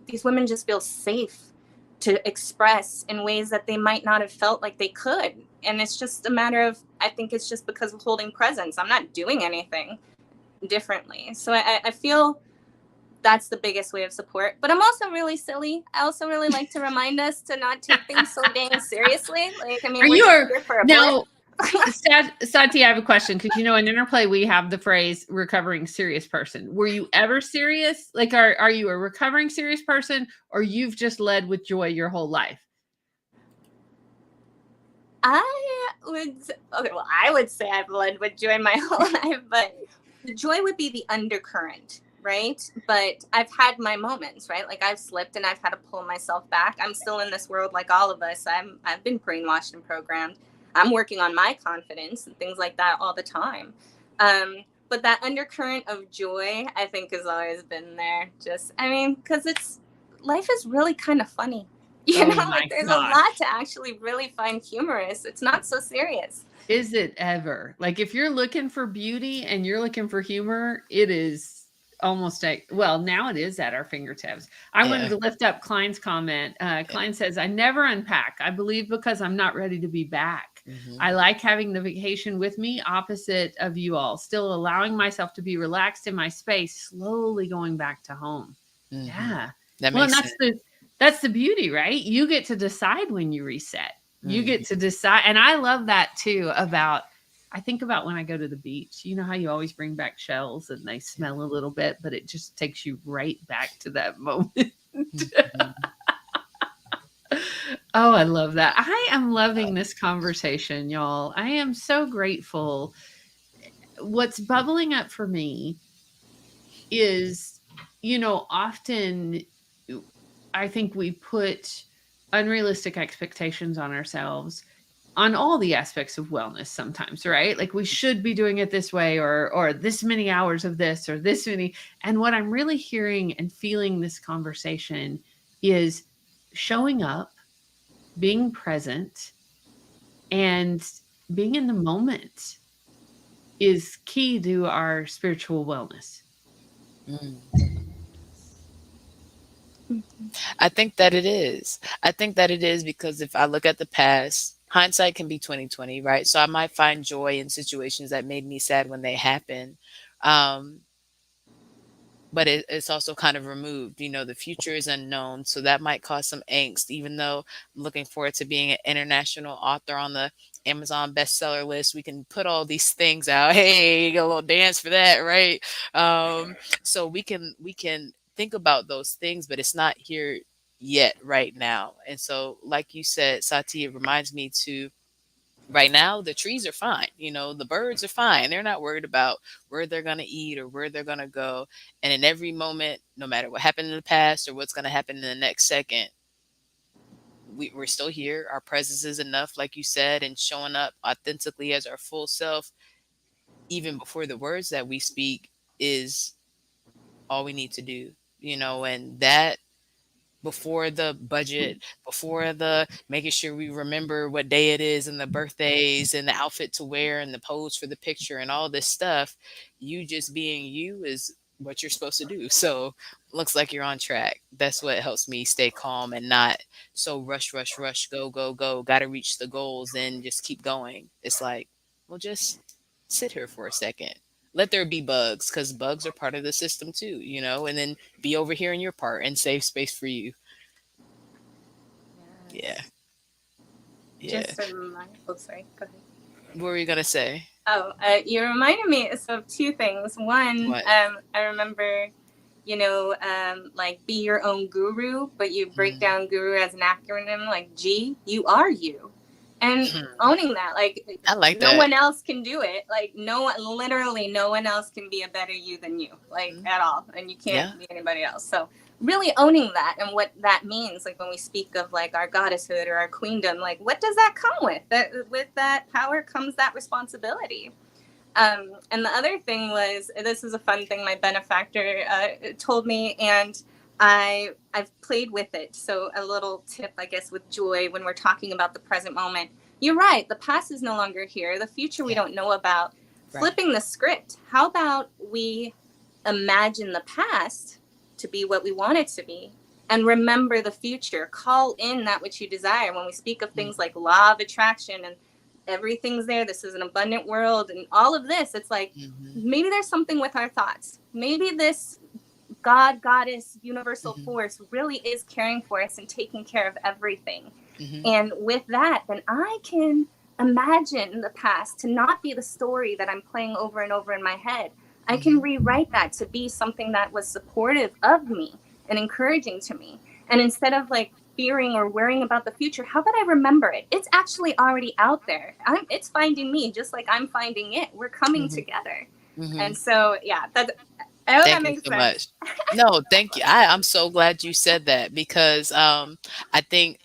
these women just feel safe to express in ways that they might not have felt like they could. And it's just a matter of, I think it's just because of holding presence. I'm not doing anything differently. So I feel that's the biggest way of support. But I'm also really silly. I also really like to remind us to not take things so dang seriously. Like, I mean, we're just here for a now, blip. Sati, I have a question, because in InterPlay we have the phrase recovering serious person. Were you ever serious? Like, are you a recovering serious person, or you've just led with joy your whole life? I would say I've led with joy my whole life, but the joy would be the undercurrent, right? But I've had my moments, right? Like I've slipped and I've had to pull myself back. I'm still in this world like all of us. I've been brainwashed and programmed. I'm working on my confidence and things like that all the time. But that undercurrent of joy, I think, has always been there. Because life is really kind of funny. There's a lot to actually really find humorous. It's not so serious. Is it ever? Like, if you're looking for beauty and you're looking for humor, it is almost now it is at our fingertips. I wanted to lift up Klein's comment. Klein says, I never unpack. I believe because I'm not ready to be back. Mm-hmm. I like having the vacation with me, opposite of you all, still allowing myself to be relaxed in my space, slowly going back to home. Mm-hmm. Yeah. That makes sense. That's the beauty, right? You get to decide when you reset. You get to decide. And I love that too I think about when I go to the beach. You know how you always bring back shells and they smell a little bit, but it just takes you right back to that moment. Oh, I love that. I am loving this conversation, y'all. I am so grateful. What's bubbling up for me is, often I think we put unrealistic expectations on ourselves on all the aspects of wellness sometimes, right? Like we should be doing it this way, or this many hours of this, or this many. And what I'm really hearing and feeling this conversation is showing up, being present, and being in the moment is key to our spiritual wellness. I think that it is. I think that it is because if I look at the past, hindsight can be 20/20, right? So I might find joy in situations that made me sad when they happen. But it's also kind of removed. The future is unknown, so that might cause some angst, even though I'm looking forward to being an international author on the Amazon bestseller list. We can put all these things out. Hey, get a little dance for that, right? So we can think about those things, but it's not here yet right now. And so, like you said, Sati, it reminds me to right now, the trees are fine. The birds are fine. They're not worried about where they're going to eat or where they're going to go. And in every moment, no matter what happened in the past or what's going to happen in the next second, we're still here. Our presence is enough, like you said, and showing up authentically as our full self, even before the words that we speak, is all we need to do. And that, before the budget, before the making sure we remember what day it is and the birthdays and the outfit to wear and the pose for the picture and all this stuff, you just being you is what you're supposed to do. So looks like you're on track. That's what helps me stay calm and not so rush, go, go, go, got to reach the goals and just keep going. It's like, well, just sit here for a second. Let there be bugs, because bugs are part of the system too, and then be over here in your part and save space for you. Yes. Yeah. Just a reminder. Oh, sorry. Go ahead. What were you gonna say? Oh, you reminded me of two things. One, What? I remember, like be your own guru, but you break Mm. down guru as an acronym, like G, you are you. And owning that, like I like no that. one else can do it. Like no one, literally no one else can be a better you than you, like Mm. at all. And you Yeah. can't be anybody else. So really owning that and what that means, like when we speak of like our goddesshood or our queendom, like what does that come with? That with that power comes that responsibility. And the other thing was, this is a fun thing my benefactor told me, and I've played with it. So a little tip, I guess, with joy when we're talking about the present moment. You're right. The past is no longer here. The future we Yeah. don't know about. Right. Flipping the script. How about we imagine the past to be what we want it to be, and remember the future. Call in that which you desire. When we speak of things Mm-hmm. like law of attraction and everything's there, this is an abundant world, and all of this, it's like Mm-hmm. maybe there's something with our thoughts. Maybe this God, goddess, universal Mm-hmm. force really is caring for us and taking care of everything. Mm-hmm. And with that, then I can imagine the past to not be the story that I'm playing over and over in my head. I can Mm-hmm. rewrite that to be something that was supportive of me and encouraging to me. And instead of like fearing or worrying about the future, how about I remember it? It's actually already out there. It's finding me just like I'm finding it. We're coming Mm-hmm. together. Mm-hmm. And so, yeah, that's, I hope that Thank you makes so sense. much. No, thank you. I'm so glad you said that because I think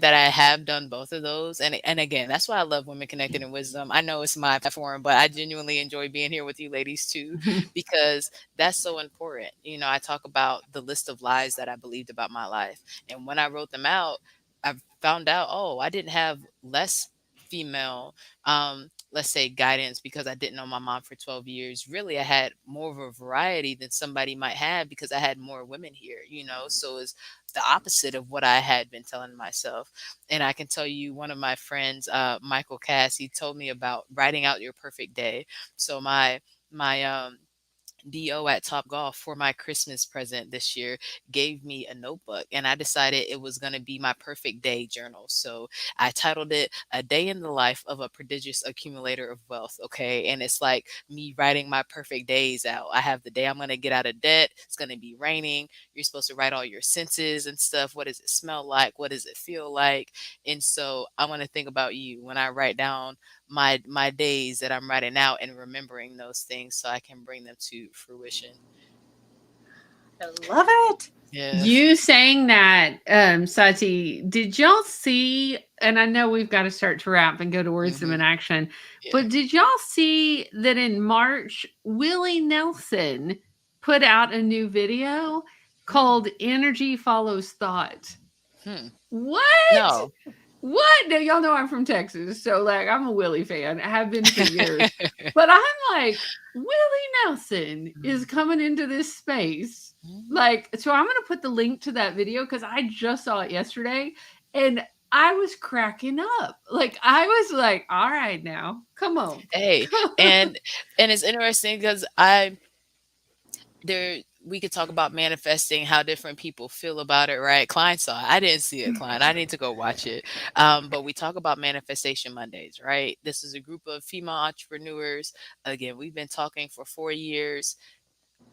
that I have done both of those, and again, that's why I love Women Connected in Wisdom. I know it's my platform, but I genuinely enjoy being here with you ladies too because that's so important. I talk about the list of lies that I believed about my life, and when I wrote them out, I found out, oh, I didn't have less female, let's say, guidance because I didn't know my mom for 12 years. Really, I had more of a variety than somebody might have because I had more women here. So it's the opposite of what I had been telling myself. And I can tell you, one of my friends, Michael Cass, he told me about writing out your perfect day. So my DO at Top Golf for my Christmas present this year gave me a notebook, and I decided it was going to be my perfect day journal. So I titled it A Day in the Life of a Prodigious Accumulator of Wealth. Okay. And it's like me writing my perfect days out. I have the day I'm going to get out of debt. It's going to be raining. You're supposed to write all your senses and stuff. What does it smell like? What does it feel like? And so I want to think about you when I write down my days that I'm writing out and remembering those things so I can bring them to fruition. I love it. Yeah. You saying that, Sati, did y'all see? And I know we've got to start to wrap and go to wisdom Hmm. in action, Yeah. but did y'all see that in March, Willie Nelson put out a new video called Energy Follows Thought? Hmm. What? No. What? Now, y'all know I'm from Texas, so like I'm a Willie fan. I have been for years. But I'm like, Willie Nelson is coming into this space. Mhm. Like, so I'm gonna put the link to that video because I just saw it yesterday and I was cracking up. Like I was like, all right now, come on. Hey, and it's interesting because we could talk about manifesting, how different people feel about it, right? Klein saw it. I didn't see it, Klein. I need to go watch it. But we talk about Manifestation Mondays, right? This is a group of female entrepreneurs. Again, we've been talking for 4 years.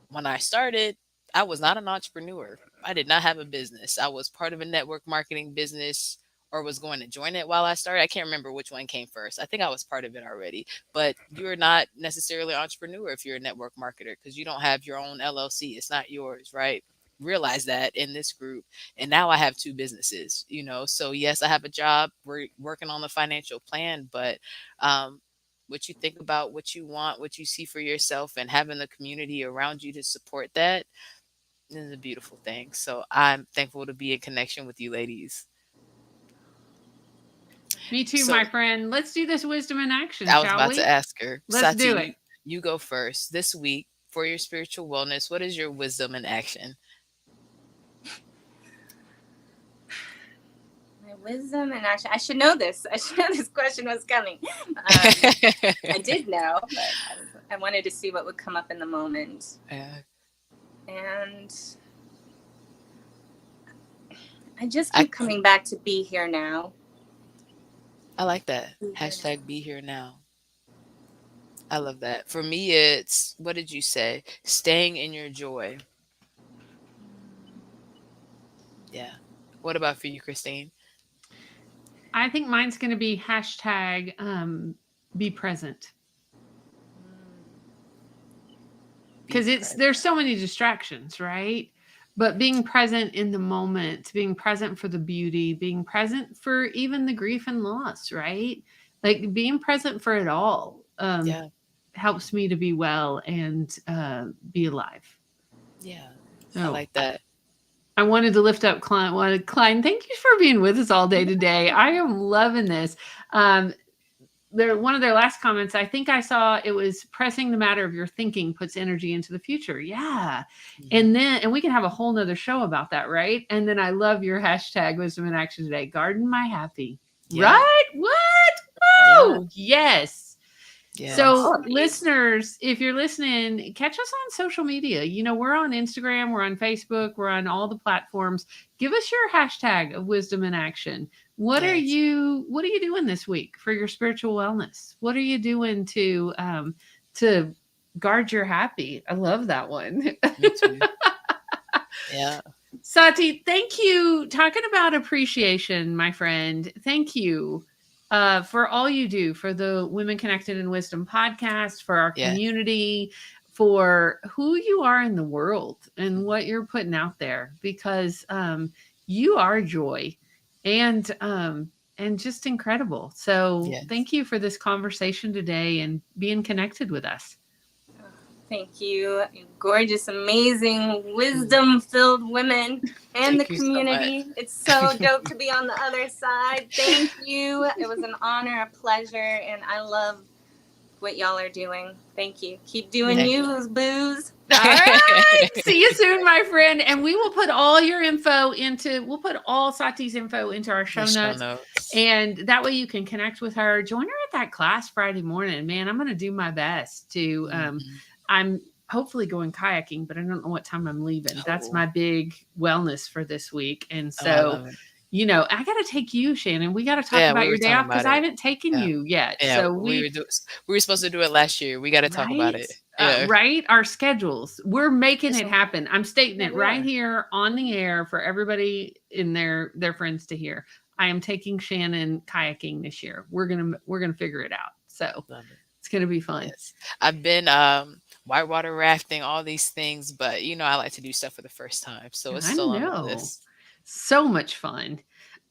When I started, I was not an entrepreneur. I did not have a business. I was part of a network marketing business or was going to join it while I started. I can't remember which one came first. I think I was part of it already. But you're not necessarily an entrepreneur if you're a network marketer because you don't have your own LLC. It's not yours, right? Realize that in this group. And now I have two businesses. So yes, I have a job. We're working on the financial plan, but what you think about, what you want, what you see for yourself, and having the community around you to support that is a beautiful thing. So I'm thankful to be in connection with you ladies. Me too, So my friend. Let's do this wisdom in action, I was shall about to we? ask her, Let's Sati, do it. you go first this week for your spiritual wellness. What is your wisdom in action? My wisdom and action. I should know this. I should know this question was coming. I did know, but I wanted to see what would come up in the moment. Yeah, And I just I keep coming back to be here now. I like that. Be here now. Hashtag be here now. I love that. For me, it's, what did you say? Staying in your joy. Yeah. What about for you, Christine? I think mine's going to be hashtag be present. Be Because it's present. there's so many distractions, right? But being present in the moment, being present for the beauty, being present for even the grief and loss, right? Like being present for it all Yeah. helps me to be well and be alive. Yeah. I So like that. I wanted to lift up Klein. Wanted Klein, thank you for being with us all day today. I am loving this. Um, one of their last comments, I think I saw it was pressing the matter of your thinking puts energy into the future. Yeah. Mhm. And we can have a whole nother show about that, right? And then I love your hashtag wisdom in action today. Garden my happy. Yeah. Right? What? Yeah. Oh, yes. Yes. So, Always. listeners, if you're listening, catch us on social media. You know, we're on Instagram, we're on Facebook, we're on all the platforms. Give us your hashtag of wisdom in action. Yes. What are you doing this week for your spiritual wellness? What are you doing to guard your happy? I love that one. Me too. Yeah. Sati, thank you. Talking about appreciation, my friend. Thank you for all you do for the Women Connected in Wisdom podcast, for our Yes. community, for who you are in the world and what you're putting out there. Because you are joy, and just incredible. So Yes. thank you for this conversation today and being connected with us. Thank you, gorgeous, amazing, Mm. wisdom-filled women and the Thank you so much. community. It's so dope to be on the other side. Thank you. It was an honor, a pleasure, and I love what y'all are doing. Thank you. Keep doing Thank you, booze. All right. See you soon, my friend. And we will put all your we'll put all Sati's info into our The show show notes. notes. And that way you can connect with her. Join her at that class Friday morning. Man, I'm going to do my best to, Mhm. I'm hopefully going kayaking, but I don't know what time I'm leaving. That's Oh. my big wellness for this week. And Oh, I so, love it. I got to take you, Shannon. We got to talk Yeah, about we your were day talking off because about I it. haven't taken Yeah. you yet. Yeah, So we were supposed to do it last year. We gotta talk about right? it. Yeah. Right? Our schedules. We're making It's it o happen. I'm stating Yeah, it we right are. here on the air for everybody in their friends to hear. I am taking Shannon kayaking this year. We're gonna figure it out. So love it. it's gonna be fun. Yes. I've been, whitewater rafting, all these things, but, I like to do stuff for the first time, so it's I still on the know. list. So much fun.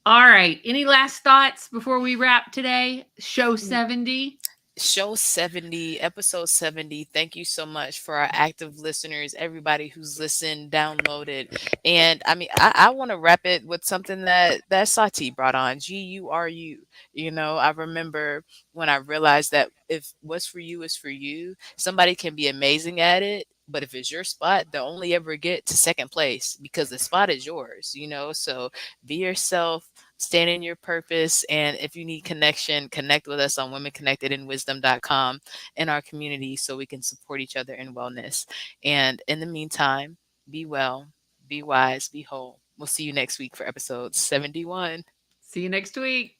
All right. Any last thoughts before we wrap today? Show 70. Show 70, episode 70. Thank you so much for our active listeners, everybody who's listened, downloaded. And I mean, I want to wrap it with something that Sati brought on, GURU. I remember when I realized that if what's for you is for you, somebody can be amazing at it. But if it's your spot, they'll only ever get to second place because the spot is yours. So be yourself, stand in your purpose. And if you need connection, connect with us on womenconnectedinwisdom.com in our community so we can support each other in wellness. And in the meantime, be well, be wise, be whole. We'll see you next week for episode 71. See you next week.